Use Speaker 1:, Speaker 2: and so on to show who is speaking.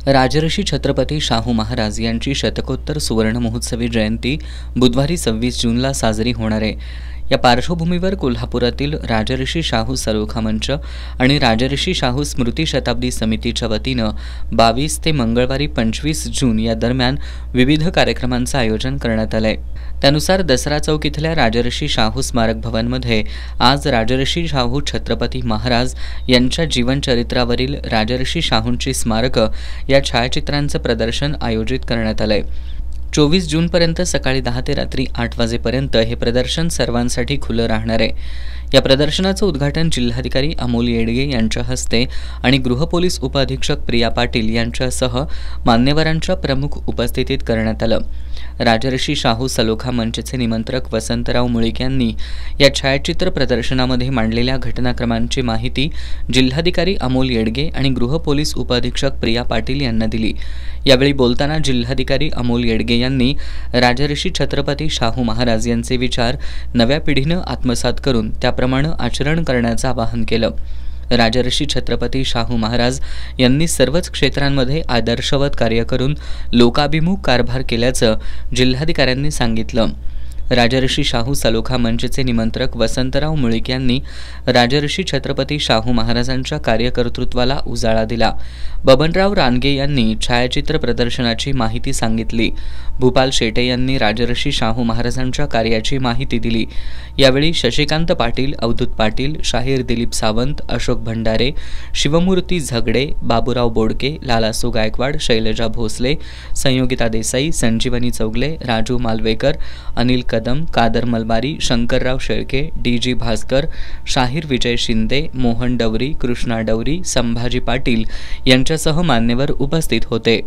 Speaker 1: राजर्षी छत्रपती शाहू महाराज यांची शतकोत्तर सुवर्ण महोत्सवी जयंती बुधवारी 26 जूनला साजरी होणार आहे। या पार्श्वभूमीवर कोल्हापुरातील राजर्षी शाहू सलोखा मंच आणि राजर्षी शाहू स्मृती शताब्दी समितीच्या वतीनं 22 ते मंगळवारी 25 जून या दरम्यान विविध कार्यक्रमांचं आयोजन करण्यात आलंय। त्यानुसार दसरा चौक इथल्या राजर्षी शाहू स्मारक भवनमध्ये आज राजर्षी शाहू छत्रपती महाराज यांच्या जीवनचरित्रावरील राजर्षी शाहूंची स्मारकं या छायाचित्रांचं प्रदर्शन आयोजित करण्यात आलंय। 24 जूनपर्यंत सकाळी 10 ते रात्री 8 वाजेपर्यंत हे प्रदर्शन सर्वांसाठी खुलं राहणार आहे। या प्रदर्शनाचं उद्घाटन जिल्हाधिकारी अमोल येडगे यांच्या हस्ते आणि गृहपोलीस उपअधीक्षक प्रिया पाटील यांच्यासह मान्यवरांच्या प्रमुख उपस्थितीत करण्यात आलं। राजर्षी शाहू सलोखा मंचचे निमंत्रक वसंतराव मुळीक यांनी या छायाचित्र प्रदर्शनामध्ये मांडलेल्या घटनाक्रमांची माहिती जिल्हाधिकारी अमोल येडगे आणि गृहपोलीस उपअधीक्षक प्रिया पाटील यांना दिली। यावेळी बोलताना जिल्हाधिकारी अमोल येडगे यांनी राजर्षी छत्रपती शाहू महाराज यांचे विचार नव्या पिढीनं आत्मसात करून त्याप्रमाणे आचरण करण्याचं आवाहन केलं। राजर्षी छत्रपती शाहू महाराज यांनी सर्वच क्षेत्रांमध्ये आदर्शवत कार्य करून लोकाभिमुख कारभार केल्याचं जिल्हाधिकाऱ्यांनी सांगितलं। राजर्षी शाहू सलोखा मंचचे निमंत्रक वसंतराव मुळीक यांनी राजर्षी छत्रपती शाहू महाराजांच्या कार्यकर्तृत्वाला उजाळा दिला। बबनराव रानगे यांनी छायाचित्र प्रदर्शनाची माहिती सांगितली। भूपाल शेटे यांनी राजर्षी शाहू महाराजांच्या कार्याची माहिती दिली। यावेळी शशिकांत पाटील, अवधूत पाटील, शाहीर दिलीप सावंत, अशोक भंडारे, शिवमूर्ती झगडे, बाबूराव बोडके, लालासू गायकवाड, शैलजा भोसले, संयोगिता देसाई, संजीवनी चौगले, राजू मालवेकर, अनिल कदम, कादर मलबारी, शंकरराव शेळके, डी.जी. भास्कर, शाहीर विजय शिंदे, मोहन डवरी, कृष्णा डवरी, संभाजी पाटील यांच्यासह मान्यवर उपस्थित होते।